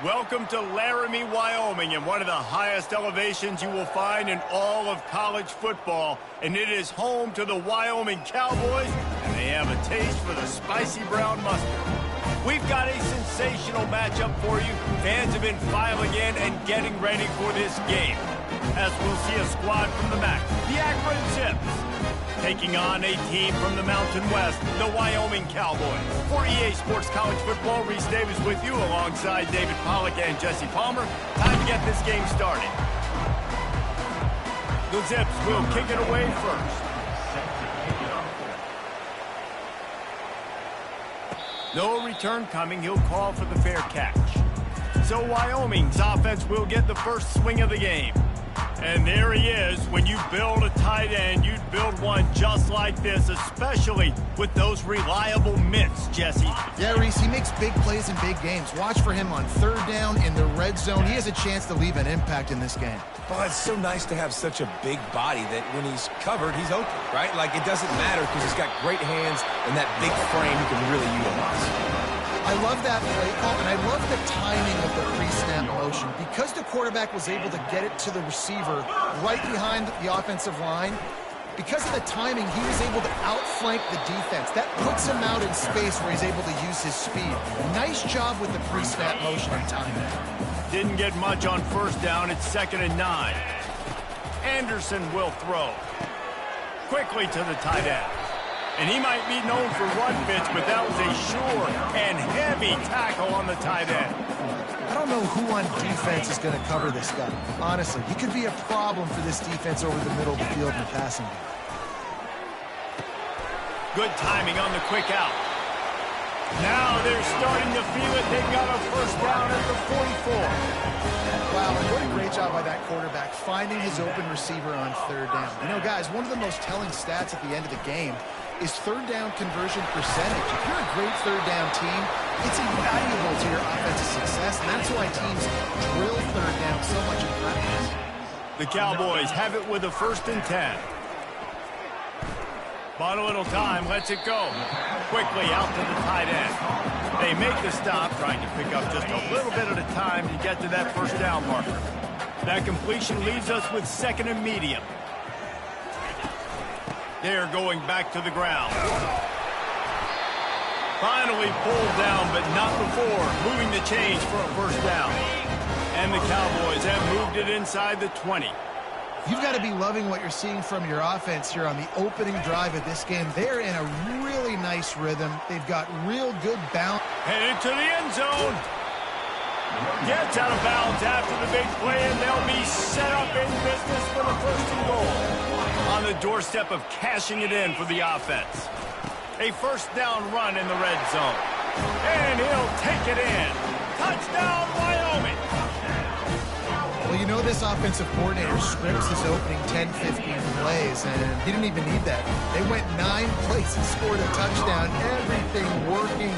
Welcome to Laramie, Wyoming, and one of the highest elevations you will find in all of college football. And it is home to the Wyoming Cowboys, and they have a taste for the spicy brown mustard. We've got a sensational matchup for you. Fans have been filing in and getting ready for this game. As we'll see a squad from the MAC, the Akron Zips, taking on a team from the Mountain West, the Wyoming Cowboys. For EA Sports College Football, Reese Davis with you alongside David Pollack and Jesse Palmer. Time to get this game started. The Zips will kick it away first. No return coming. He'll call for the fair catch. So Wyoming's offense will get the first swing of the game. And there he is. When you build a tight end, you'd build one just like this, especially with those reliable mitts, Jesse. Yeah, Reese, he makes big plays in big games. Watch for him on third down in the red zone. He has a chance to leave an impact in this game. Well, it's so nice to have such a big body that when he's covered, he's open, right? Like, it doesn't matter because he's got great hands and that big frame he can really utilize. I love that play call, and I love the timing of the pre-snap motion. Because the quarterback was able to get it to the receiver right behind the offensive line, because of the timing, he was able to outflank the defense. That puts him out in space where he's able to use his speed. Nice job with the pre-snap motion and timing. Didn't get much on first down. It's 2nd and 9. Anderson will throw. Quickly to the tight end. And he might be known for run fits, but that was a sure and heavy tackle on the tight end. I don't know who on defense is going to cover this guy. Honestly, he could be a problem for this defense over the middle of the field in the passing game. Good timing on the quick out. Now they're starting to feel it. They've got a first down at the 44. Wow, what a great job by that quarterback, finding his open receiver on third down. You know, guys, one of the most telling stats at the end of the game is third down conversion percentage. If you're a great third down team, it's invaluable to your offensive success, and that's why teams drill third down so much in practice. The Cowboys have it with a 1st and 10. Bought a little time, lets it go. Quickly out to the tight end. They make the stop, trying to pick up just a little bit at a time to get to that first down marker. That completion leaves us with 2nd and medium. They're going back to the ground. Finally pulled down, but not before moving the chains for a first down. And the Cowboys have moved it inside the 20. You've got to be loving what you're seeing from your offense here on the opening drive of this game. They're in a really nice rhythm. They've got real good balance. Headed to the end zone. Gets out of bounds after the big play, and they'll be set up in business for the 1st and goal. On the doorstep of cashing it in for the offense. A first down run in the red zone. And he'll take it in. Touchdown, Wyoming! Well, you know this offensive coordinator scripts his opening 10, 15 plays, and he didn't even need that. They went 9 plays and scored a touchdown. Everything working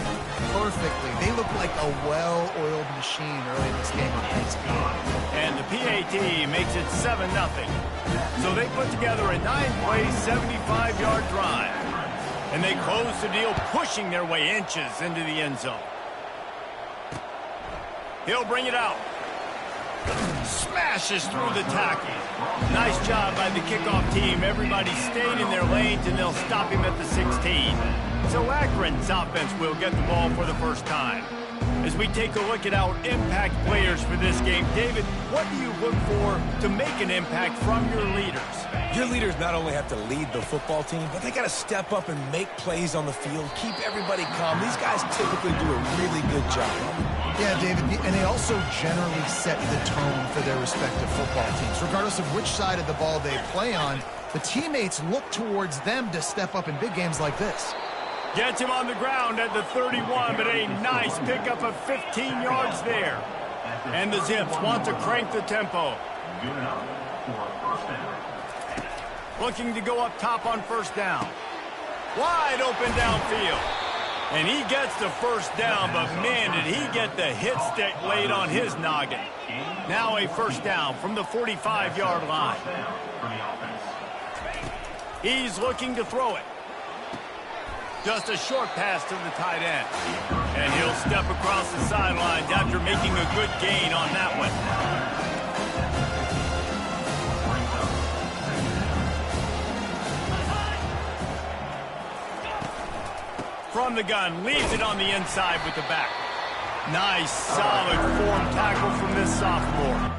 perfectly. They look like a well-oiled machine early in this game against Ncaa. And the PAT makes it 7-0. So they put together a 9-play, 75-yard drive. And they close the deal, pushing their way inches into the end zone. He'll bring it out. Smashes through the tackle. Nice job by the kickoff team. Everybody stayed in their lanes, and they'll stop him at the 16. So Akron's offense will get the ball for the first time. As we take a look at our impact players for this game, David, what do you look for to make an impact from your leaders? Your leaders not only have to lead the football team, but they got to step up and make plays on the field, keep everybody calm. These guys typically do a really good job. Yeah, David, and they also generally set the tone for their respective football teams. Regardless of which side of the ball they play on, the teammates look towards them to step up in big games like this. Gets him on the ground at the 31, but a nice pickup of 15 yards there. And the Zips want to crank the tempo. Looking to go up top on first down. Wide open downfield. And he gets the first down, but man, did he get the hit stick laid on his noggin. Now a first down from the 45-yard line. He's looking to throw it. Just a short pass to the tight end. And he'll step across the sidelines after making a good gain on that one. From the gun, leaves it on the inside with the back. Nice, solid form tackle from this sophomore.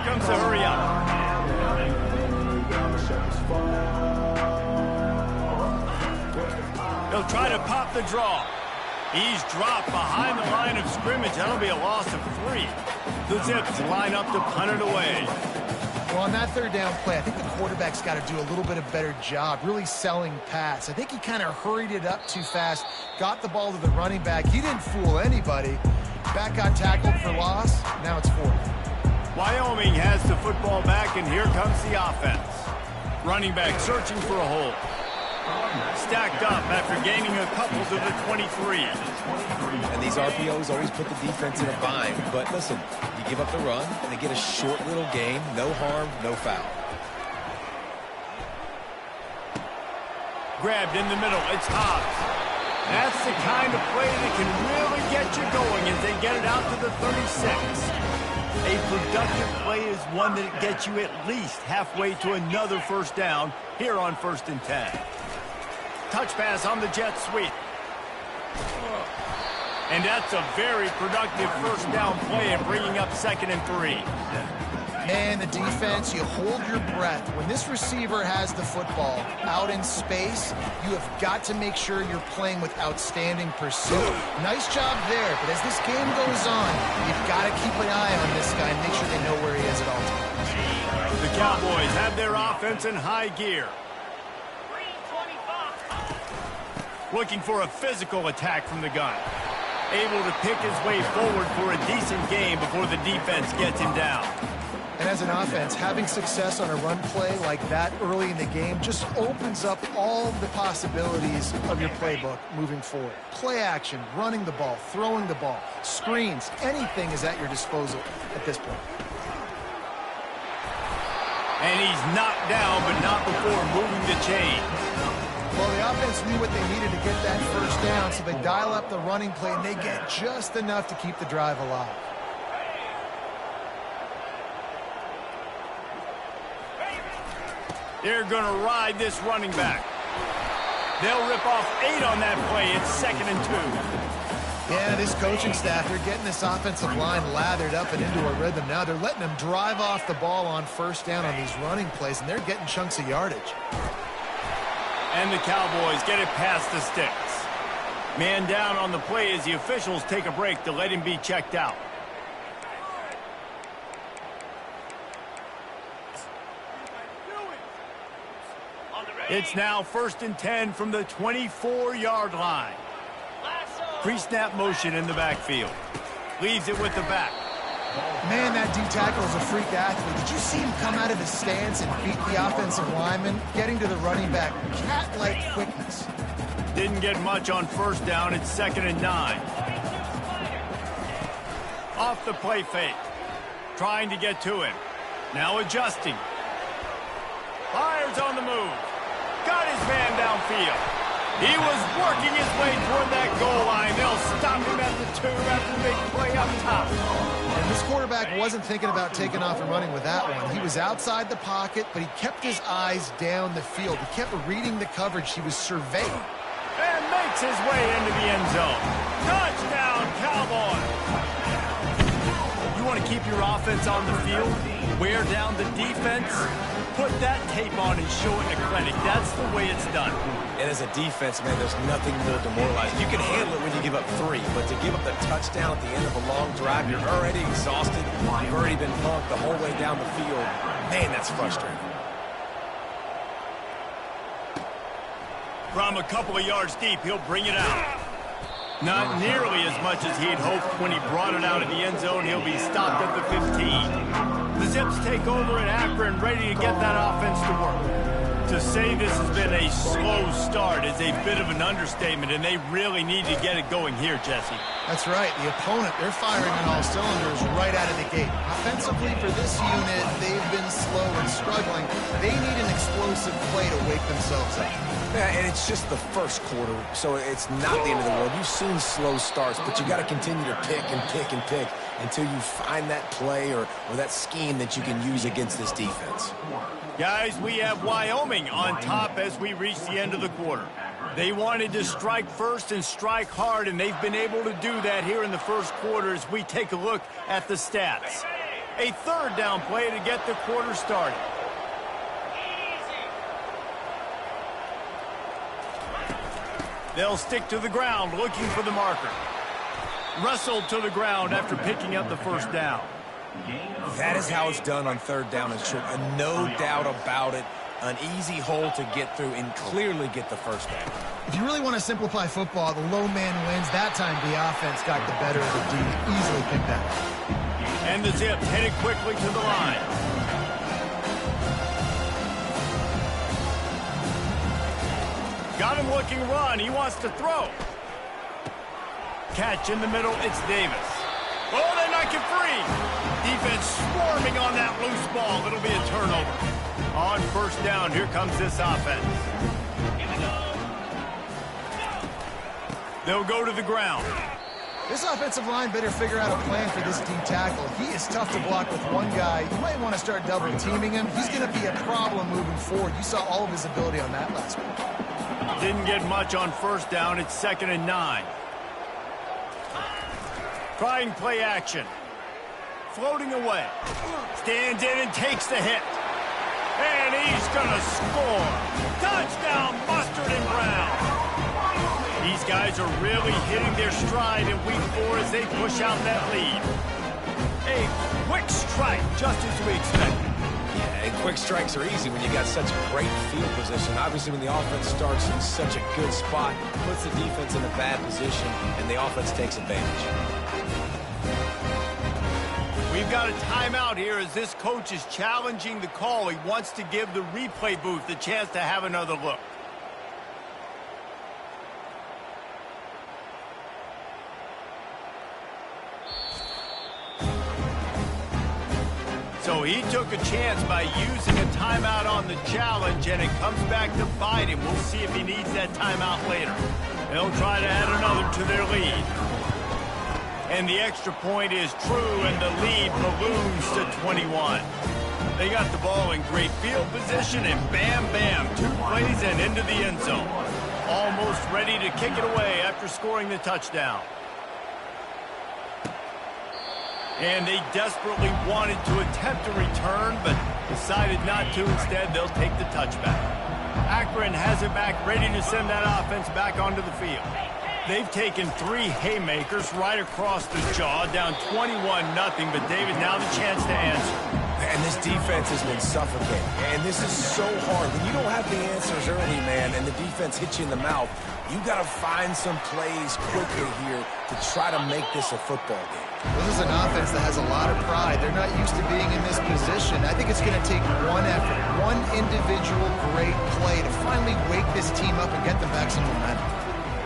Comes the hurry up. He'll try to pop the draw. He's dropped behind the line of scrimmage. That'll be a loss of 3. The Zips line up to punt it away. Well, on that third down play, I think the quarterback's got to do a little bit of better job really selling pass. I think he kind of hurried it up too fast, got the ball to the running back. He didn't fool anybody. Back got tackled for loss. Now it's 4. Wyoming has the football back, and here comes the offense. Running back searching for a hole. Stacked up after gaining a couple to the 23. And these RPOs always put the defense in a bind. But listen, you give up the run, and they get a short little gain. No harm, no foul. Grabbed in the middle. It's Hobbs. That's the kind of play that can really get you going as they get it out to the 36. A productive play is one that gets you at least halfway to another first down here on 1st and 10. Touch pass on the jet sweep. And that's a very productive first down play and bringing up 2nd and 3. Man, the defense, you hold your breath. When this receiver has the football out in space, you have got to make sure you're playing with outstanding pursuit. Nice job there, but as this game goes on, you've got to keep an eye on this guy and make sure they know where he is at all times. The Cowboys have their offense in high gear. Looking for a physical attack from the gun. Able to pick his way forward for a decent game before the defense gets him down. And as an offense, having success on a run play like that early in the game just opens up all the possibilities of your playbook moving forward. Play action, running the ball, throwing the ball, screens, anything is at your disposal at this point. And he's knocked down, but not before moving the chain. Well, the offense knew what they needed to get that first down, so they dial up the running play, and they get just enough to keep the drive alive. They're going to ride this running back. They'll rip off 8 on that play. It's 2nd and 2. Yeah, this coaching staff, they're getting this offensive line lathered up and into a rhythm now. They're letting them drive off the ball on first down on these running plays, and they're getting chunks of yardage. And the Cowboys get it past the sticks. Man down on the play as the officials take a break to let him be checked out. It's now 1st and 10 from the 24-yard line. Pre-snap motion in the backfield. Leaves it with the back. Man, that D-tackle is a freak athlete. Did you see him come out of his stance and beat the offensive lineman, getting to the running back? Cat-like quickness. Didn't get much on first down. It's 2nd and 9. Off the play fake. Trying to get to him. Now adjusting. Fires on the move. Got his man downfield. He was working his way toward that goal line. They'll stop him at the 2 after the big play up top. And this quarterback wasn't thinking about taking off and running with that one. He was outside the pocket, but he kept his eyes down the field. He kept reading the coverage. He was surveying. And makes his way into the end zone. Touchdown, Cowboys! You want to keep your offense on the field? Wear down the defense? Put that tape on and show it in a clinic. That's the way it's done. And as a defense, man, there's nothing more demoralizing. You can handle it when you give up 3, but to give up the touchdown at the end of a long drive, you're already exhausted. You've already been punked the whole way down the field. Man, that's frustrating. From a couple of yards deep, he'll bring it out. Not nearly as much as he'd hoped when he brought it out of the end zone. He'll be stopped at the 15. The Zips take over in Akron, ready to get that offense to work. To say this has been a slow start is a bit of an understatement, and they really need to get it going here, Jesse. That's right. The opponent, they're firing on all cylinders right out of the gate. Offensively, for this unit, they've been slow and struggling. They need an explosive play to wake themselves up. Yeah, and it's just the first quarter, so it's not the end of the world. You've seen slow starts, but you got to continue to pick and pick and pick until you find that play or that scheme that you can use against this defense. Guys, we have Wyoming on top as we reach the end of the quarter. They wanted to strike first and strike hard, and they've been able to do that here in the first quarter as we take a look at the stats. A 3rd down play to get the quarter started. They'll stick to the ground looking for the marker. Wrestled to the ground after picking up the first down. That is how it's done on third down and short. No doubt about it. An easy hole to get through and clearly get the first down. If you really want to simplify football, the low man wins. That time the offense got the better of the D. Easily picked that up. And the Zips headed quickly to the line. Got him looking run. He wants to throw. Catch in the middle. It's Davis. Oh, they knock it free. Defense swarming on that loose ball. It'll be a turnover. On first down, here comes this offense. They'll go to the ground. This offensive line better figure out a plan for this D tackle. He is tough to block with one guy. You might want to start double teaming him. He's going to be a problem moving forward. You saw all of his ability on that last one. Didn't get much on first down. It's 2nd and 9. Trying play action. Floating away. Stands in and takes the hit. And he's going to score. Touchdown, Mustard and Brown. These guys are really hitting their stride in week 4 as they push out that lead. A quick strike, just as we expected. Yeah, and quick strikes are easy when you got such great field position. Obviously, when the offense starts in such a good spot, puts the defense in a bad position, and the offense takes advantage. We've got a timeout here as this coach is challenging the call. He wants to give the replay booth the chance to have another look. So he took a chance by using a timeout on the challenge, and it comes back to bite him. We'll see if he needs that timeout later. They'll try to add another to their lead. And the extra point is true, and the lead balloons to 21. They got the ball in great field position, and bam, bam, 2 plays and into the end zone. Almost ready to kick it away after scoring the touchdown. And they desperately wanted to attempt a return, but decided not to. Instead, they'll take the touchback. Akron has it back, ready to send that offense back onto the field. They've taken 3 haymakers right across the jaw, down 21-0, but David, now the chance to answer. And this defense has been suffocating. And this is so hard. When you don't have the answers early, man, and the defense hits you in the mouth, you got to find some plays quickly here to try to make this a football game. This is an offense that has a lot of pride. They're not used to being in this position. I think it's going to take one effort, one individual great play to finally wake this team up and get them back some momentum.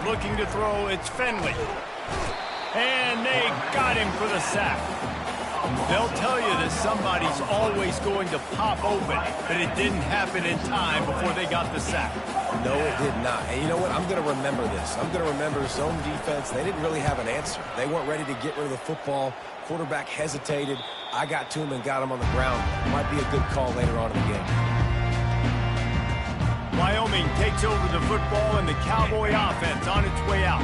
Looking to throw, it's Finley. And they got him for the sack. They'll tell you that somebody's always going to pop open, but it didn't happen in time before they got the sack. No, it did not. And you know what? I'm going to remember this. I'm going to remember zone defense. They didn't really have an answer. They weren't ready to get rid of the football. Quarterback hesitated. I got to him and got him on the ground. Might be a good call later on in the game. Wyoming takes over the football and the Cowboy offense on its way out.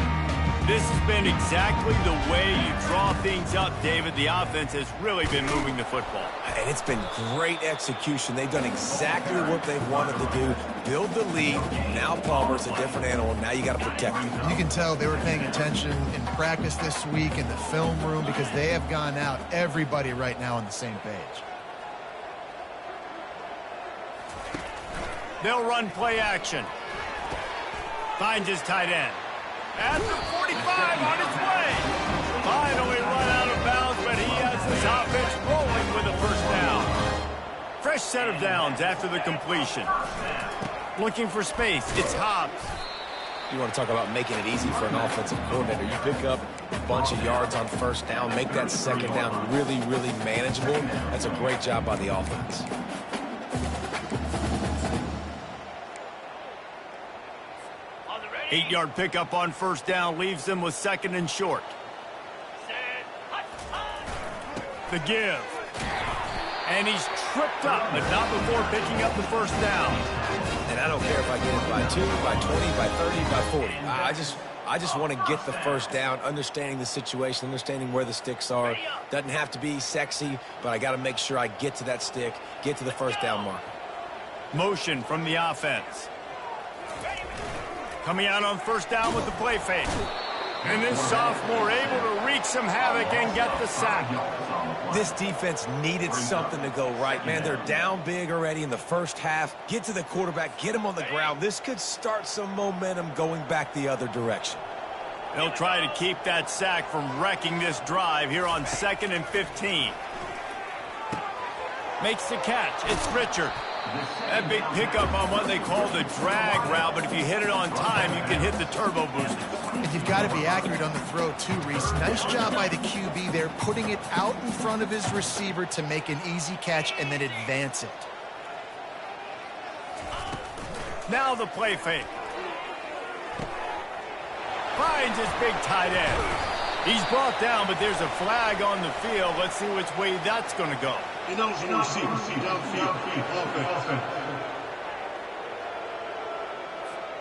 This has been exactly the way you draw things up, David. The offense has really been moving the football. And it's been great execution. They've done exactly what they wanted to do. Build the lead. Now Palmer's a different animal. Now you got to protect him. You can tell they were paying attention in practice this week in the film room because they have gone out, everybody right now on the same page. They'll run play action. Finds his tight end. At the 45 on its way. Finally run out of bounds, but he has this offense rolling with a first down. Fresh set of downs after the completion. Looking for space. It's Hobbs. You want to talk about making it easy for an offensive coordinator. You pick up a bunch of yards on first down, make that second down really, really manageable. That's a great job by the offense. Eight-yard pickup on first down leaves them with 2nd and short. The give. And he's tripped up, but not before picking up the first down. And I don't care if I get it by 2, by 20, by 30, by 40. I just want to get the first down, understanding the situation, understanding where the sticks are. Doesn't have to be sexy, but I got to make sure I get to that stick, get to the first down mark. Motion from the offense. Coming out on first down with the play fake. And this sophomore able to wreak some havoc and get the sack. This defense needed something to go right, man. They're down big already in the first half. Get to the quarterback, get him on the ground. This could start some momentum going back the other direction. They'll try to keep that sack from wrecking this drive here on 2nd and 15. Makes the catch. It's Richard. That big pickup on what they call the drag route, but if you hit it on time, you can hit the turbo booster. And you've got to be accurate on the throw, too, Reese. Nice job by the QB there, putting it out in front of his receiver to make an easy catch and then advance it. Now the play fake. Finds his big tight end. He's brought down, but there's a flag on the field. Let's see which way that's going to go.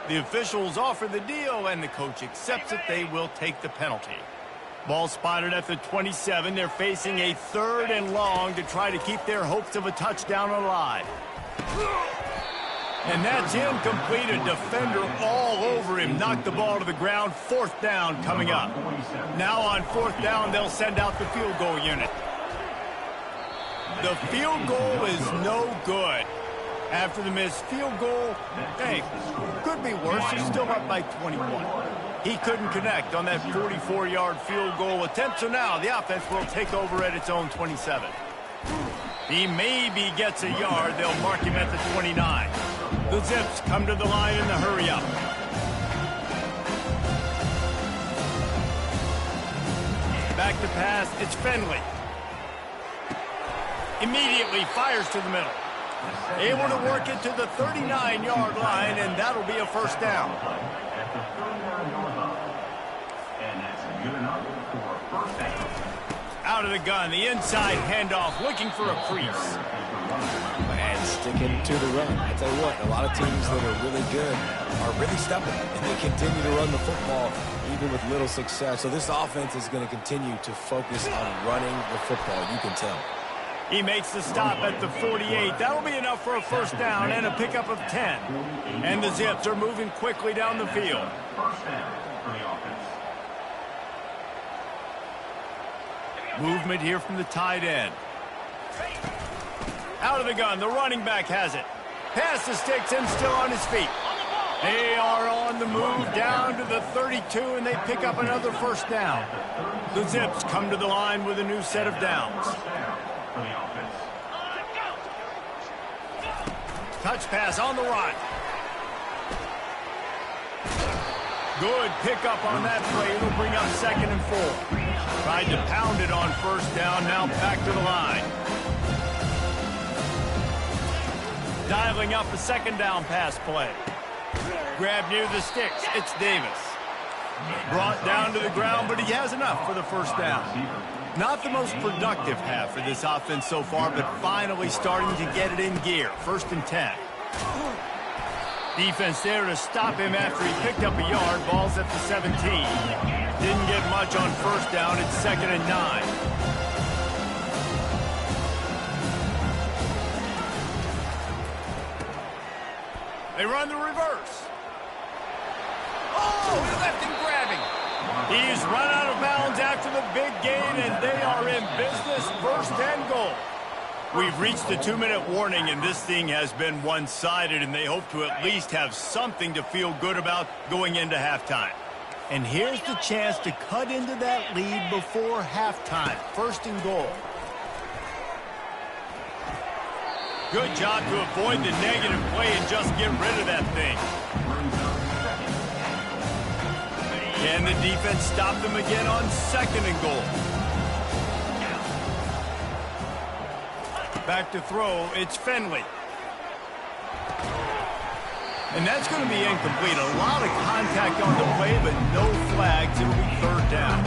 The officials offer the deal, and the coach accepts it. They will take the penalty. Ball spotted at the 27. They're facing a 3rd and long to try to keep their hopes of a touchdown alive. And that's incomplete. A defender all over him. Knocked the ball to the ground. 4th down coming up. Now on 4th down, they'll send out the field goal unit. The field goal is no good. After the missed field goal, hey, could be worse. He's still up by 21. He couldn't connect on that 44-yard field goal attempt, so now the offense will take over at its own 27. He maybe gets a yard. They'll mark him at the 29. The Zips come to the line in the hurry-up. Back to pass. It's Finley. Immediately fires to the middle. Able to work it to the 39-yard line, and that'll be a 1st down. Out of the gun, the inside handoff, looking for a crease. And sticking to the run. I tell you what, a lot of teams that are really good are really stubborn, and they continue to run the football even with little success. So this offense is going to continue to focus on running the football, you can tell. He makes the stop at the 48. That'll be enough for a 1st down and a pickup of 10. And the Zips are moving quickly down the field. Movement here from the tight end. Out of the gun, the running back has it. Pass to Sticks and still on his feet. They are on the move down to the 32, and they pick up another 1st down. The Zips come to the line with a new set of downs. Touch pass on the run. Good pickup on that play. It'll bring up 2nd and 4. Tried to pound it on 1st down. Now back to the line. Dialing up a 2nd down pass play. Grab near the Sticks. It's Davis. Brought down to the ground, but he has enough for the 1st down. Not the most productive half for this offense so far, but finally starting to get it in gear. 1st and 10. Defense there to stop him after he picked up a yard. Ball's at the 17. Didn't get much on 1st down. It's 2nd and 9. They run the reverse. Oh, he left him grabbing. He's run out of bounds after the big gain, and they are in business. 1st and goal. We've reached the 2-minute warning, and this thing has been one-sided, and they hope to at least have something to feel good about going into halftime. And here's the chance to cut into that lead before halftime. 1st and goal. Good job to avoid the negative play and just get rid of that thing. Can the defense stop them again on 2nd and goal? Back to throw, it's Finley. And that's going to be incomplete. A lot of contact on the play, but no flags. It'll be 3rd down.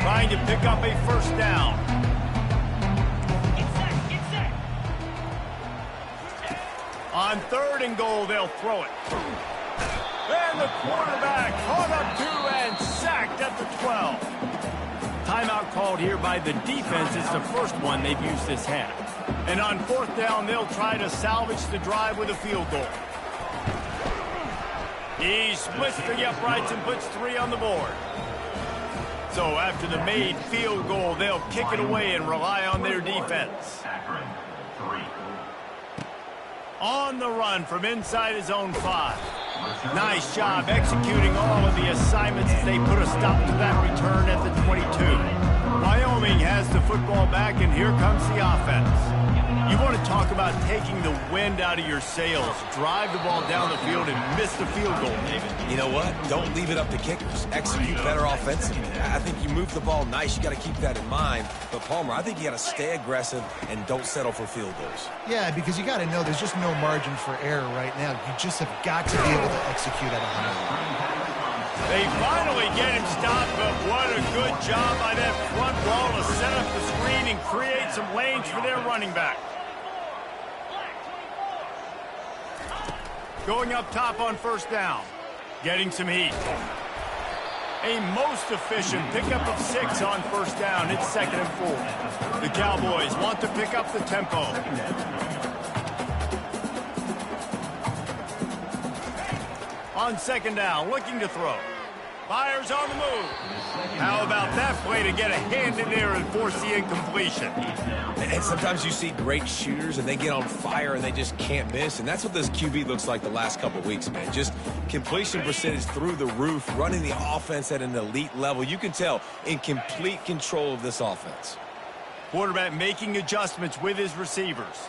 Trying to pick up a 1st down. On 3rd and goal, they'll throw it. And the quarterback caught up to and sacked at the 12. Timeout called here by the defense. It's the first one they've used this half. And on 4th down, they'll try to salvage the drive with a field goal. He splits the uprights and puts 3 on the board. So after the made field goal, they'll kick it away and rely on their defense. On the run from inside his own 5. Nice job executing all of the assignments as they put a stop to that return at the 22. Wyoming has the football back, and here comes the offense. You want to talk about taking the wind out of your sails. Drive the ball down the field and miss the field goal, David. You know what? Don't leave it up to kickers. Execute better offensively. I think you move the ball nice. You got to keep that in mind. But, Palmer, I think you got to stay aggressive and don't settle for field goals. Yeah, because you got to know there's just no margin for error right now. You just have got to be able to execute at a high level. They finally get him stopped, but what a good job by that front wall to set up the screen and create some lanes for their running back. Going up top on first down. Getting some heat. A most efficient pickup of 6 on first down. It's 2nd and 4. The Cowboys want to pick up the tempo. On 2nd down, looking to throw. Fires on the move. How about that play to get a hand in there and force the incompletion? And sometimes you see great shooters and they get on fire and they just can't miss. And that's what this QB looks like the last couple weeks, man. Just completion percentage through the roof, running the offense at an elite level. You can tell in complete control of this offense. Quarterback making adjustments with his receivers.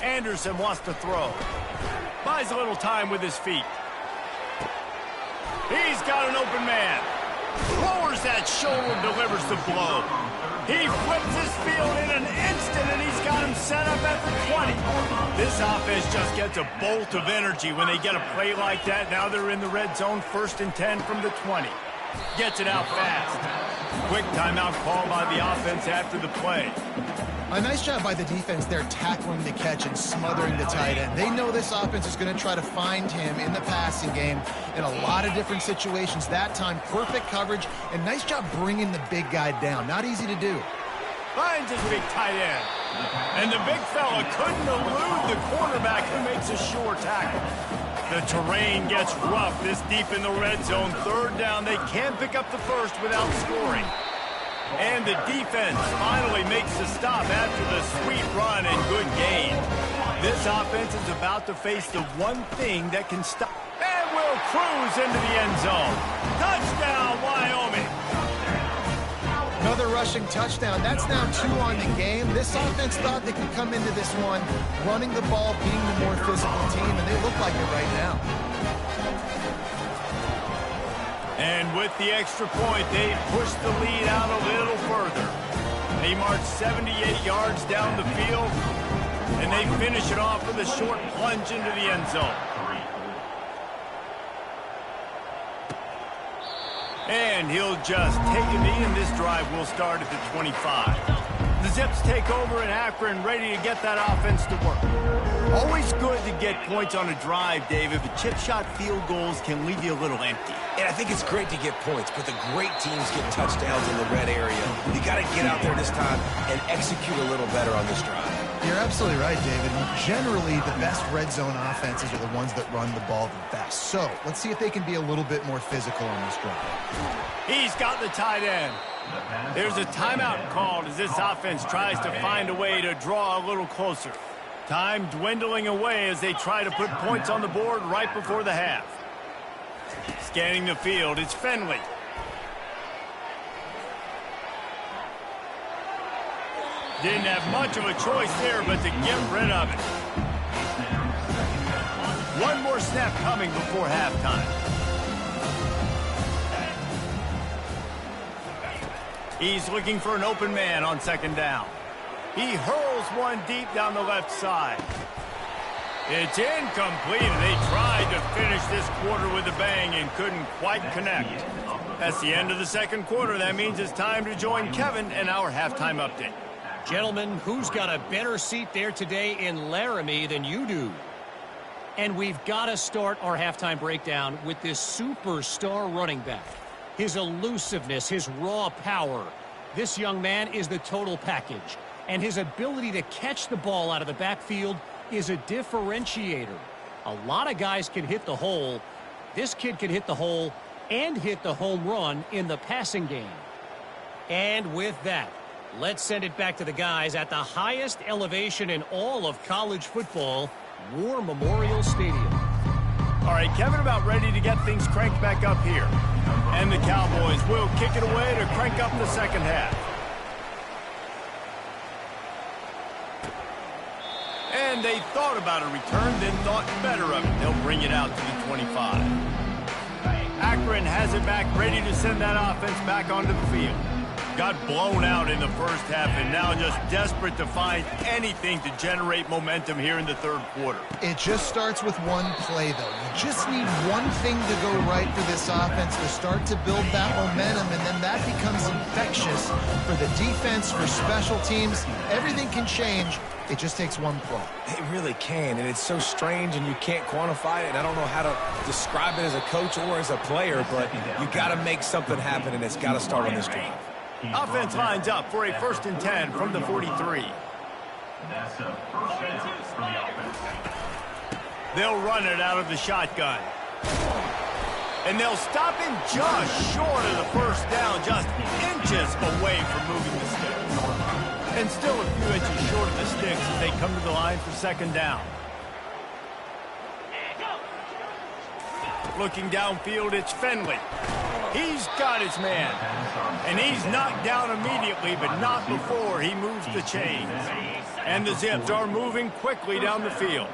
Anderson wants to throw. Buys a little time with his feet. He's got an open man. Lowers that shoulder, delivers the blow. He flips his field in an instant, and he's got him set up at the 20. This offense just gets a bolt of energy when they get a play like that. Now they're in the red zone, 1st and 10 from the 20. Gets it out fast. Quick timeout call by the offense after the play. A nice job by the defense there tackling the catch and smothering the tight end. They know this offense is going to try to find him in the passing game in a lot of different situations. That time, perfect coverage, and nice job bringing the big guy down. Not easy to do. Finds his big tight end. And the big fella couldn't elude the quarterback who makes a sure tackle. The terrain gets rough this deep in the red zone. 3rd down, they can't pick up the first without scoring. And the defense finally makes the stop after the sweet run and good gain. This offense is about to face the one thing that can stop. And will cruise into the end zone. Touchdown, Wyoming. Another rushing touchdown. That's now 2 on the game. This offense thought they could come into this one running the ball, being the more physical team, and they look like it right now. And with the extra point, they push the lead out a little further. They march 78 yards down the field, and they finish it off with a short plunge into the end zone. And he'll just take a knee, and this drive will start at the 25. The Zips take over in Akron, ready to get that offense to work. Always good to get points on a drive, David, but chip shot field goals can leave you a little empty. And I think it's great to get points, but the great teams get touchdowns in the red area. You got to get out there this time and execute a little better on this drive. You're absolutely right, David. Generally, the best red zone offenses are the ones that run the ball the best. So let's see if they can be a little bit more physical on this drive. He's got the tight end. There's a timeout called as this offense tries to find a way to draw a little closer. Time dwindling away as they try to put points on the board right before the half. Scanning the field, it's Fenley. Didn't have much of a choice there, but to get rid of it. One more snap coming before halftime. He's looking for an open man on 2nd down. He hurls one deep down the left side. It's incomplete, and they tried to finish this quarter with a bang and couldn't quite connect. That's the end of the 2nd quarter. That means it's time to join Kevin in our halftime update. Gentlemen, who's got a better seat there today in Laramie than you do? And we've got to start our halftime breakdown with this superstar running back. His elusiveness, his raw power. This young man is the total package. And his ability to catch the ball out of the backfield is a differentiator. A lot of guys can hit the hole. This kid can hit the hole and hit the home run in the passing game. And with that, let's send it back to the guys at the highest elevation in all of college football, War Memorial Stadium. All right, Kevin about ready to get things cranked back up here. And the Cowboys will kick it away to crank up the second half. And they thought about a return, then thought better of it. They'll bring it out to the 25. Akron has it back, ready to send that offense back onto the field. Got blown out in the first half and now just desperate to find anything to generate momentum here in the third quarter. It just starts with one play, though. You just need one thing to go right for this offense to start to build that momentum, and then that becomes infectious for the defense, for special teams. Everything can change. It just takes one play. It really can, and it's so strange, and you can't quantify it, and I don't know how to describe it as a coach or as a player, but you got to make something happen, and it's got to start on this drive. Offense lines up for a 1st and 10 from the 43. They'll run it out of the shotgun. And they'll stop him just short of the first down, just inches away from moving the sticks. And still a few inches short of the sticks as they come to the line for 2nd down. Looking downfield, it's Finley. He's got his man. And he's knocked down immediately, but not before he moves the chains. And the Zips are moving quickly down the field.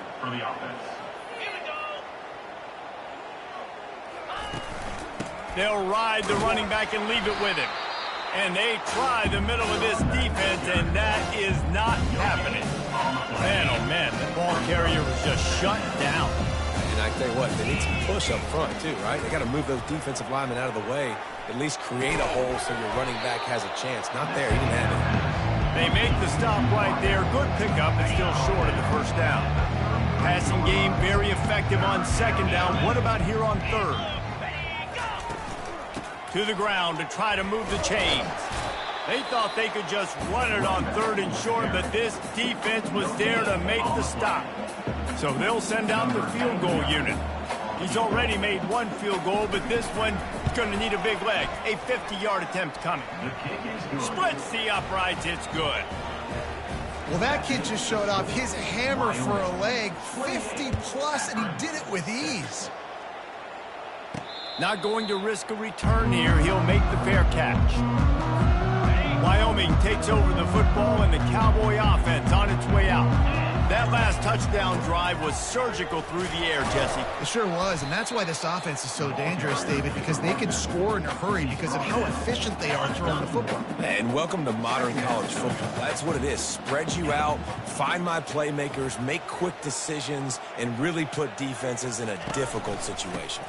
They'll ride the running back and leave it with him. And they try the middle of this defense, and that is not happening. Man, oh man, the ball carrier was just shut down. And I tell you what, they need some push up front too, right? They got to move those defensive linemen out of the way, at least create a hole so your running back has a chance. Not there, he didn't have it. They make the stop right there. Good pickup, but still short of the 1st down. Passing game very effective on 2nd down. What about here on 3rd? To the ground to try to move the chains. They thought they could just run it on 3rd and short, but this defense was there to make the stop. So they'll send out the field goal unit. He's already made one field goal, but this one is going to need a big leg. A 50-yard attempt coming. Splits the uprights. It's good. Well, that kid just showed off his hammer for a leg, 50-plus, and he did it with ease. Not going to risk a return here. He'll make the fair catch. Wyoming takes over the football, and the Cowboy offense on its way out. That last touchdown drive was surgical through the air, Jesse. It sure was, and that's why this offense is so dangerous, David, because they can score in a hurry because of how efficient they are throwing the football. And welcome to modern college football. That's what it is. Spread you out, find my playmakers, make quick decisions, and really put defenses in a difficult situation.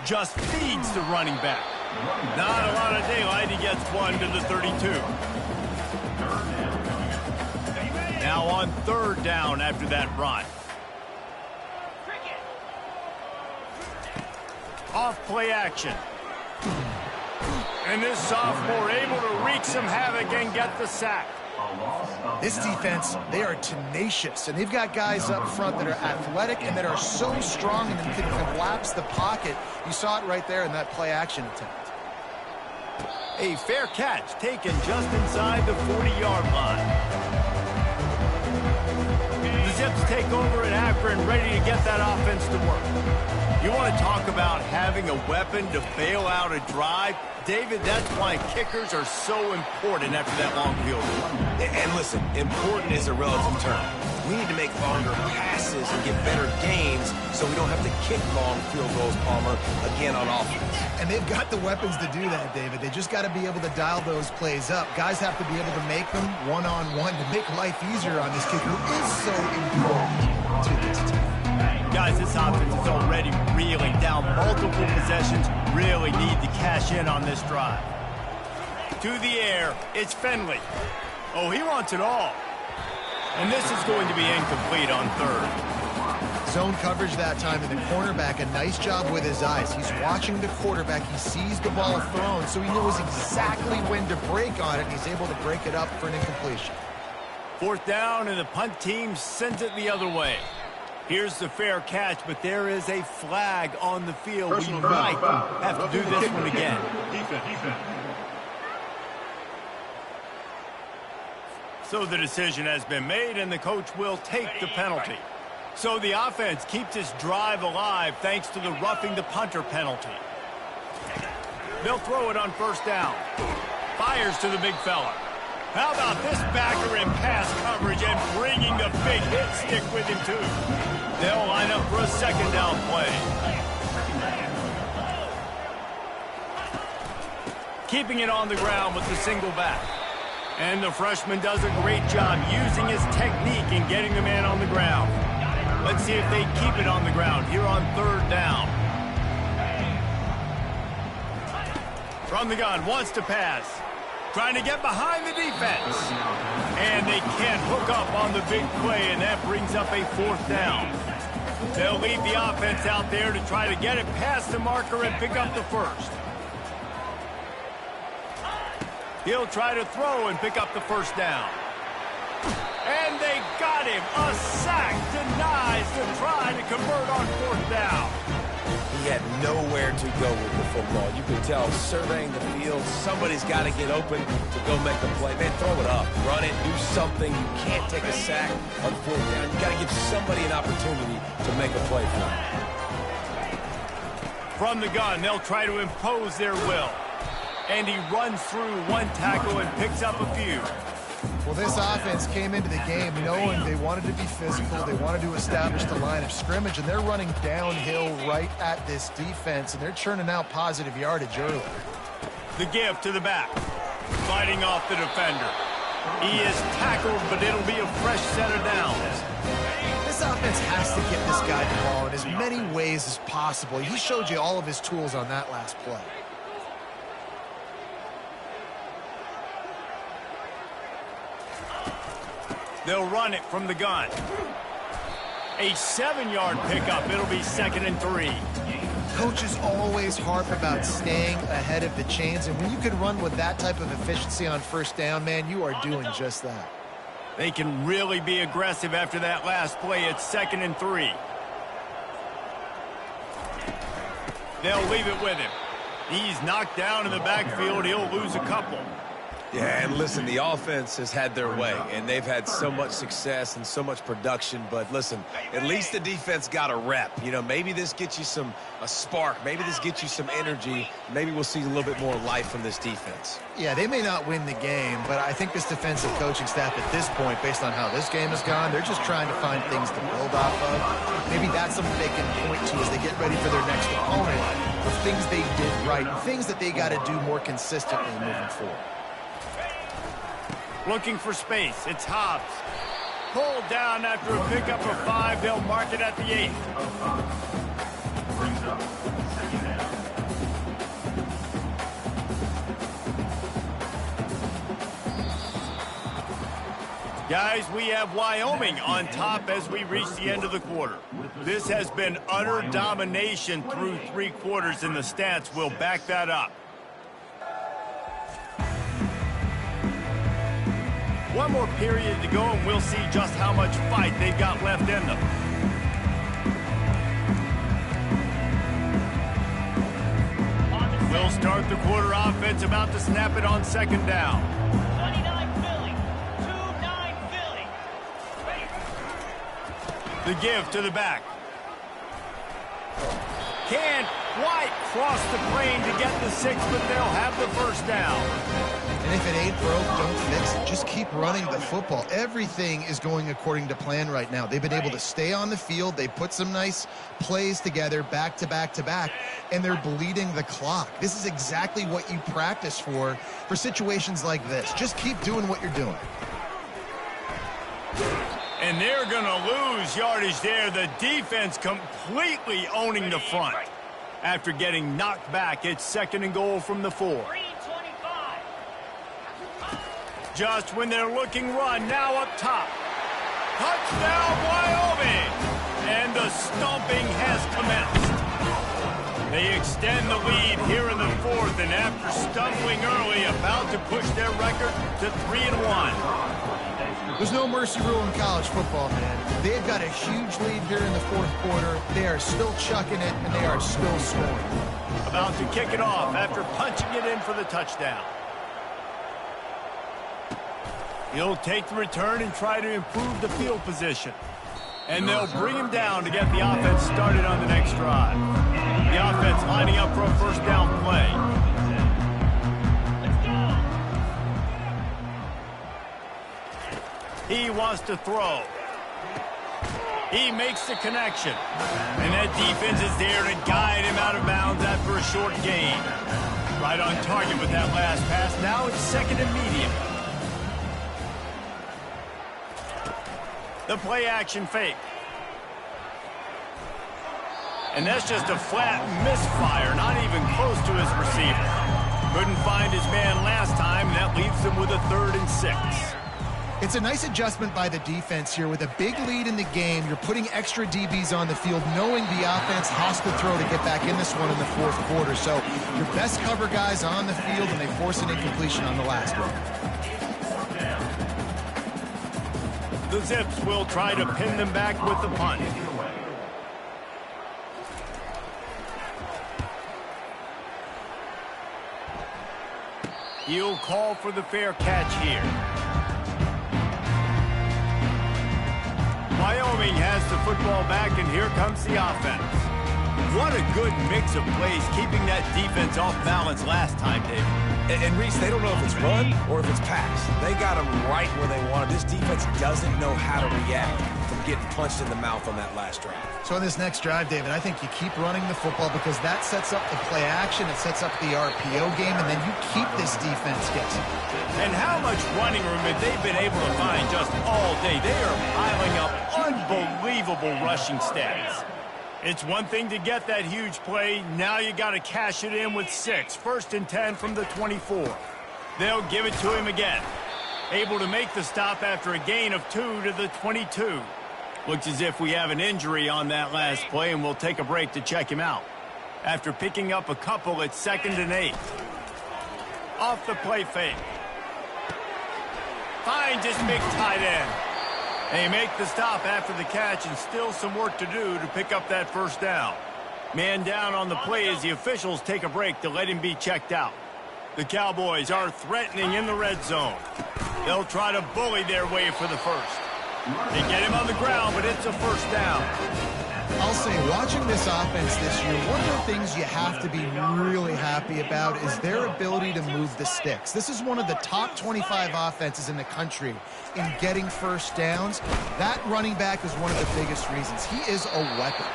Just feeds the running back. Not a lot of daylight. He gets one to the 32. Now on 3rd down after that run. Off play action. And this sophomore able to wreak some havoc and get the sack. This defense, they are tenacious, and they've got guys up front that are athletic and that are so strong and can collapse the pocket. You saw it right there in that play action attempt. A fair catch taken just inside the 40-yard line. The Zips take over at Akron, ready to get that offense to work. You want to talk about having a weapon to bail out a drive? David, that's why kickers are so important after that long field goal. And listen, important is a relative term. We need to make longer passes and get better gains so we don't have to kick long field goals, Palmer, again on offense. And they've got the weapons to do that, David. They just got to be able to dial those plays up. Guys have to be able to make them one-on-one to make life easier on this kicker, who is so important to this team. Guys, this offense is already reeling down multiple possessions. Really need to cash in on this drive. To the air, it's Finley. Oh, he wants it all. And this is going to be incomplete on 3rd. Zone coverage that time, and the cornerback, a nice job with his eyes. He's watching the quarterback. He sees the ball thrown, so he knows exactly when to break on it, and he's able to break it up for an incompletion. 4th down, and the punt team sends it the other way. Here's the fair catch, but there is a flag on the field. Personal We might foul. have to do this one again. Defense. So the decision has been made, and the coach will take the penalty. So the offense keeps its drive alive thanks to the roughing the punter penalty. They'll throw it on first down. Fires to the big fella. How about this backer in pass coverage and bringing the big hit stick with him, too? They'll line up for a second down play. Keeping it on the ground with the single back. And the freshman does a great job using his technique and getting the man on the ground. Let's see if they keep it on the ground here on third down. From the gun, wants to pass. Trying to get behind the defense. And they can't hook up on the big play, and that brings up a fourth down. They'll leave the offense out there to try to get it past the marker and pick up the first. He'll try to throw and pick up the first down. And they got him. A sack denies the try to convert on fourth down. He had nowhere to go with the football. You could tell, surveying the field, somebody's got to get open to go make a play. Man, throw it up, run it, do something. You can't take a sack on fourth down. You got to give somebody an opportunity to make a play for him. From the gun, they'll try to impose their will. And he runs through one tackle and picks up a few. Well, this offense came into the game knowing they wanted to be physical, they wanted to establish the line of scrimmage, and they're running downhill right at this defense, and they're churning out positive yardage early. The give to the back. Fighting off the defender. He is tackled, but it'll be a fresh set of downs. This offense has to get this guy the ball in as many ways as possible. He showed you all of his tools on that last play. They'll run it from the gun. A 7-yard pickup. It'll be 2nd and 3. Coaches always harp about staying ahead of the chains, and when you can run with that type of efficiency on first down, man, you are doing just that. They can really be aggressive after that last play. It's 2nd and 3. They'll leave it with him. He's knocked down in the backfield. He'll lose a couple. Yeah, and listen, the offense has had their way, and they've had so much success and so much production. But listen, at least the defense got a rep. You know, maybe this gets you a spark. Maybe this gets you some energy. Maybe we'll see a little bit more life from this defense. Yeah, they may not win the game, but I think this defensive coaching staff at this point, based on how this game has gone, they're just trying to find things to build off of. Maybe that's something they can point to as they get ready for their next opponent, of things they did right, things that they got to do more consistently moving forward. Looking for space. It's Hobbs. Pulled down after a pickup of 5. They'll mark it at the 8. Guys, we have Wyoming on top as we reach the end of the quarter. This has been utter domination through 3 quarters, and the stats will back that up. One more period to go, and we'll see just how much fight they've got left in them. We'll start the quarter offense, about to snap it on 2nd down. 29 Philly. 2-9 Philly. The give to the back. Can't quite cross the plane to get the 6, but they'll have the first down. And if it ain't broke, don't fix it. Just keep running the football. Everything is going according to plan right now. They've been able to stay on the field. They put some nice plays together back to back to back, and they're bleeding the clock. This is exactly what you practice for situations like this. Just keep doing what you're doing. And they're going to lose yardage there. The defense completely owning the front. After getting knocked back, it's 2nd and goal from the 4. Just when they're looking run, now up top. Touchdown, Wyoming! And the stomping has commenced. They extend the lead here in the 4th, and after stumbling early, about to push their record to 3-1. There's no mercy rule in college football, man. They've got a huge lead here in the fourth quarter. They are still chucking it, and they are still scoring. About to kick it off after punching it in for the touchdown. He'll take the return and try to improve the field position. And they'll bring him down to get the offense started on the next drive. The offense lining up for a first down play. He wants to throw. He makes the connection. And that defense is there to guide him out of bounds after a short gain. Right on target with that last pass. Now it's second and medium. The play action fake. And that's just a flat misfire, not even close to his receiver. Couldn't find his man last time, and that leaves him with a 3rd and 6. It's a nice adjustment by the defense here. With a big lead in the game, you're putting extra DBs on the field, knowing the offense has to throw to get back in this one in the fourth quarter. So your best cover guys on the field, and they force an incompletion on the last one. The Zips will try to pin them back with the punt. He'll call for the fair catch here. Wyoming has the football back, and here comes the offense. What a good mix of plays, keeping that defense off balance last time, David. And Reese, they don't know if it's run or if it's pass. They got them right where they want it. This defense doesn't know how to react from getting punched in the mouth on that last drive. So on this next drive, David, I think you keep running the football because that sets up the play action, it sets up the RPO game, and then you keep this defense guessing. And how much running room have they been able to find just all day? They are piling up unbelievable rushing stats. It's one thing to get that huge play. Now you got to cash it in with 6. 1st and 10 from the 24. They'll give it to him again. Able to make the stop after a gain of 2 to the 22. Looks as if we have an injury on that last play, and we'll take a break to check him out. After picking up a couple, it's 2nd and 8. Off the play fake. Finds his big tight end. They make the stop after the catch, and still some work to do to pick up that first down. Man down on the play as the officials take a break to let him be checked out. The Cowboys are threatening in the red zone. They'll try to bully their way for the first. They get him on the ground, but it's a first down. I'll say, watching this offense this year, one of the things you have to be really happy about is their ability to move the sticks. This is one of the top 25 offenses in the country in getting first downs. That running back is one of the biggest reasons. He is a weapon.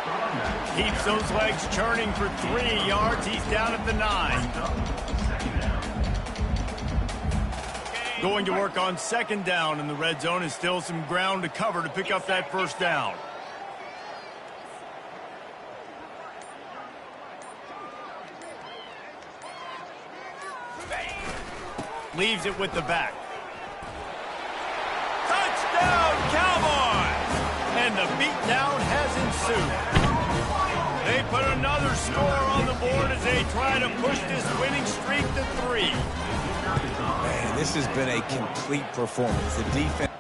Keeps those legs churning for 3 yards. He's down at the 9. Going to work on 2nd down in the red zone, is still some ground to cover to pick up that first down. Leaves it with the back. Touchdown, Cowboys! And the beatdown has ensued. They put another score on the board as they try to push this winning streak to 3. Man, this has been a complete performance. The defense...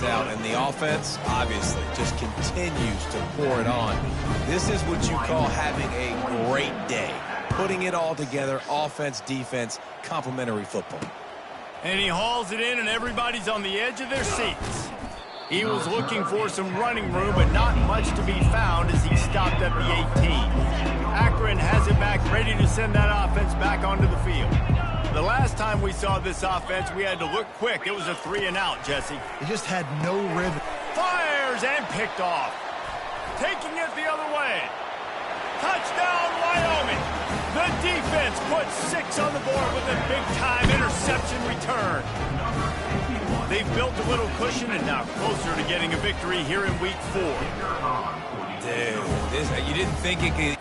out, and the offense obviously just continues to pour it on. This is what you call having a great day. Putting it all together, offense, defense, complementary football. And he hauls it in, and everybody's on the edge of their seats. He was looking for some running room, but not much to be found as he stopped at the 18. Akron has it back, ready to send that offense back onto the field. The last time we saw this offense, we had to look quick. It was a 3-and-out, Jesse. He just had no rhythm. Fires and picked off. Taking it the other way. Touchdown, Wyoming. The defense puts 6 on the board with a big-time interception return. They've built a little cushion and now closer to getting a victory here in Week 4. Dude, you didn't think it could...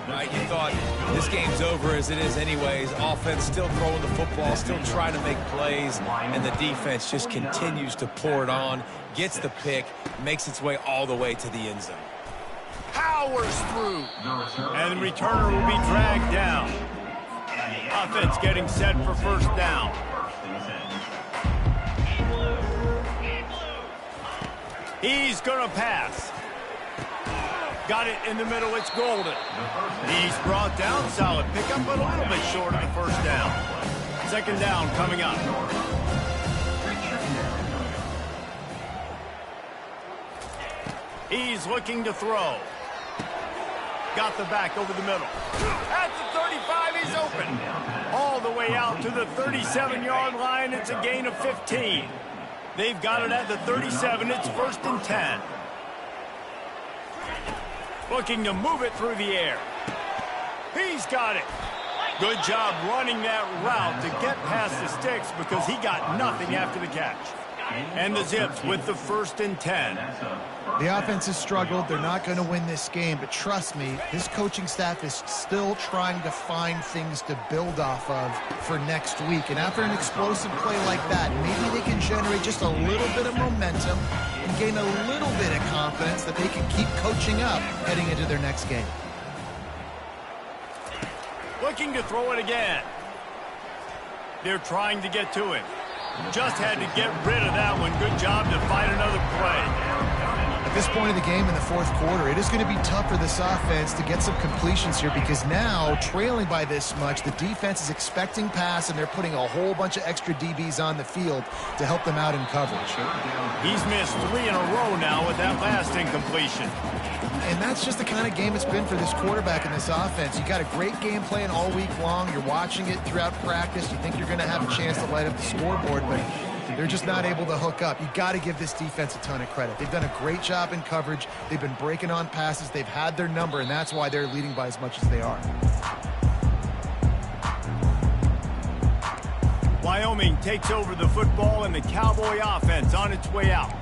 Right, you thought this game's over as it is anyways. Offense still throwing the football, still trying to make plays, and the defense just continues to pour it on, gets the pick, makes its way all the way to the end zone. Powers through. And the returner will be dragged down. Offense getting set for first down. He's going to pass. Got it in the middle. It's Golden. He's brought down. Solid pickup, but a little bit short of the first down. Second down coming up. He's looking to throw. Got the back over the middle. At the 35, he's open. All the way out to the 37-yard line. It's a gain of 15. They've got it at the 37. It's 1st and 10. Looking to move it through the air. He's got it. Good job running that route to get past the sticks because he got nothing after the catch. And the Zips with the 1st and 10. The offense has struggled. They're not going to win this game, but trust me, this coaching staff is still trying to find things to build off of for next week. And after an explosive play like that, maybe they can generate just a little bit of momentum and gain a little bit of confidence that they can keep coaching up heading into their next game. Looking to throw it again. They're trying to get to him. Just had to get rid of that one. Good job to find another play. At this point of the game in the fourth quarter, it is going to be tough for this offense to get some completions here because now, trailing by this much, the defense is expecting pass, and they're putting a whole bunch of extra DBs on the field to help them out in coverage. He's missed 3 in a row now with that last incompletion. And that's just the kind of game it's been for this quarterback in this offense. You got a great game plan all week long. You're watching it throughout practice. You think you're going to have a chance to light up the scoreboard, but they're just not able to hook up. You got to give this defense a ton of credit. They've done a great job in coverage. They've been breaking on passes. They've had their number, and that's why they're leading by as much as they are. Wyoming takes over the football, and the Cowboy offense on its way out.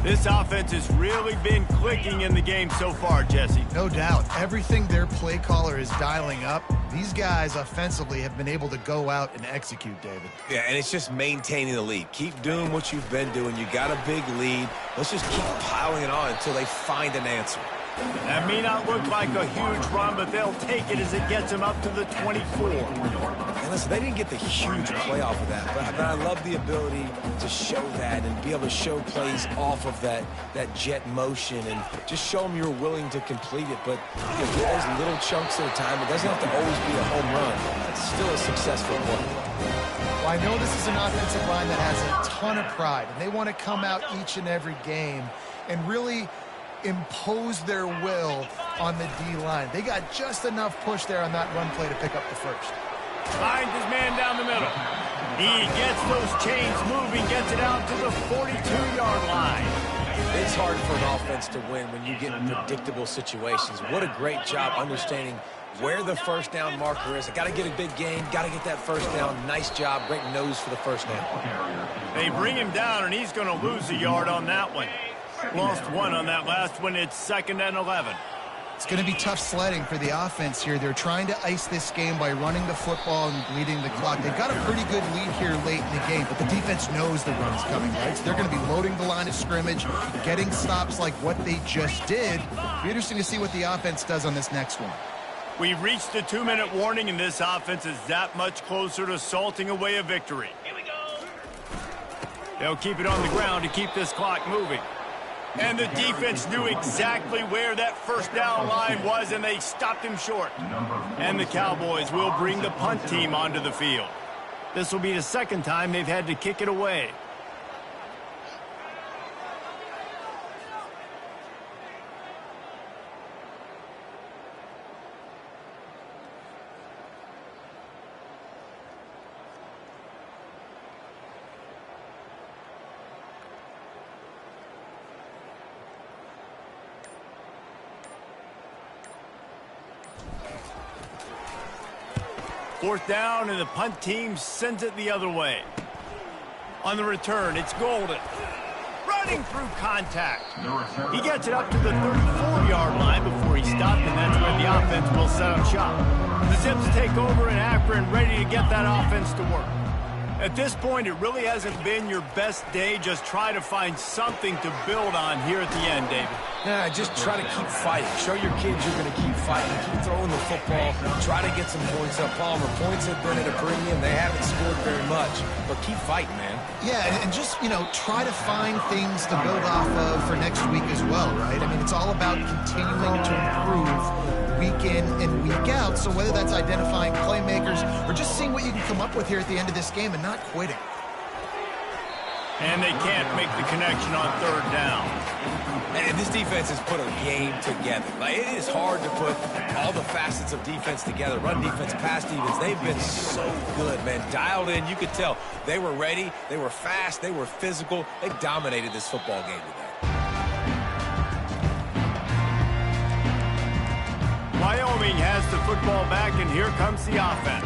This offense has really been clicking in the game so far, Jesse. No doubt. Everything their play caller is dialing up, these guys offensively have been able to go out and execute, David. Yeah, and it's just maintaining the lead. Keep doing what you've been doing. You got a big lead. Let's just keep piling it on until they find an answer. That may not look like a huge run, but they'll take it as it gets them up to the 24. And listen, they didn't get the huge play off of that, but I love the ability to show that and be able to show plays off of that jet motion and just show them you're willing to complete it. But you know, get those little chunks at a time. It doesn't have to always be a home run. That's still a successful play. Well, I know this is an offensive line that has a ton of pride, and they want to come out each and every game and really impose their will on the D-line. They got just enough push there on that run play to pick up the first. Finds his man down the middle. He gets those chains moving, gets it out to the 42-yard line. It's hard for an offense to win when you get in predictable situations. What a great job understanding where the first down marker is. I got to get a big gain, got to get that first down. Nice job, great nose for the first down. They bring him down, and he's going to lose a yard on that one. Lost 1 on that last one. It's 2nd and 11. It's going to be tough sledding for the offense here. They're trying to ice this game by running the football and leading the clock. They've got a pretty good lead here late in the game, but the defense knows the run's coming, right? So they're going to be loading the line of scrimmage, getting stops like what they just did. It'll be interesting to see what the offense does on this next one. We've reached the 2-minute warning, and this offense is that much closer to salting away a victory. Here we go. They'll keep it on the ground to keep this clock moving. And the defense knew exactly where that first down line was, and they stopped him short. And the Cowboys will bring the punt team onto the field. This will be the second time they've had to kick it away. Fourth down, and the punt team sends it the other way. On the return, it's Golden. Running cutting through contact. He gets it up to the 34-yard line before he stopped, and that's where the offense will set up shop. The Zips take over in Akron, ready to get that offense to work. At this point, it really hasn't been your best day. Just try to find something to build on here at the end, David. Yeah, just try to keep fighting. Show your kids you're going to keep fighting. Keep throwing the football. Try to get some points up. Palmer, points have been at a premium. They haven't scored very much, but keep fighting, man. Yeah, and just, try to find things to build off of for next week as well, right? I mean, it's all about continuing to improve week in and week out. So whether that's identifying playmakers or just seeing what you can come up with here at the end of this game and not quitting. And they can't make the connection on third down. And this defense has put a game together. Like, it is hard to put all the facets of defense together. Run defense, pass defense. They've been so good, man. Dialed in. You could tell they were ready. They were fast. They were physical. They dominated this football game today. Wyoming has the football back, and here comes the offense.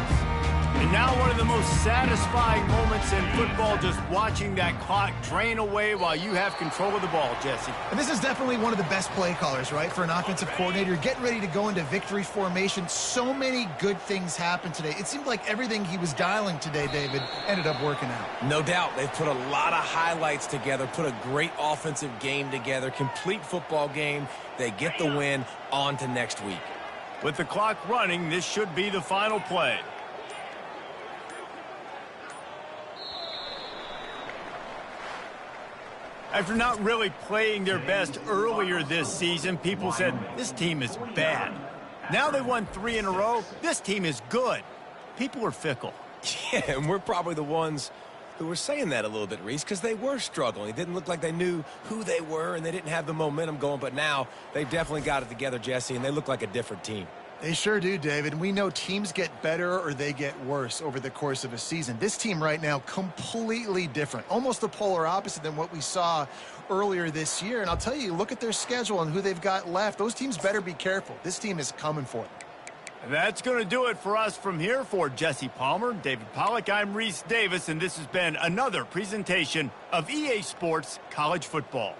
And now one of the most satisfying moments in football, just watching that clock drain away while you have control of the ball, Jesse. And this is definitely one of the best play callers, right, for an offensive coordinator. Getting ready to go into victory formation. So many good things happened today. It seemed like everything he was dialing today, David, ended up working out. No doubt. They've put a lot of highlights together, put a great offensive game together, complete football game. They get the win. On to next week. With the clock running, this should be the final play. After not really playing their best earlier this season, people said, this team is bad. Now they won 3 in a row. This team is good. People are fickle. Yeah, and we're probably the ones who were saying that a little bit, Reese, because they were struggling. It didn't look like they knew who they were, and they didn't have the momentum going. But now they've definitely got it together, Jesse, and they look like a different team. They sure do, David. We know teams get better or they get worse over the course of a season. This team right now, completely different. Almost the polar opposite than what we saw earlier this year. And I'll tell you, look at their schedule and who they've got left. Those teams better be careful. This team is coming for them. That's going to do it for us from here. For Jesse Palmer, David Pollack, I'm Reese Davis, and this has been another presentation of EA Sports College Football.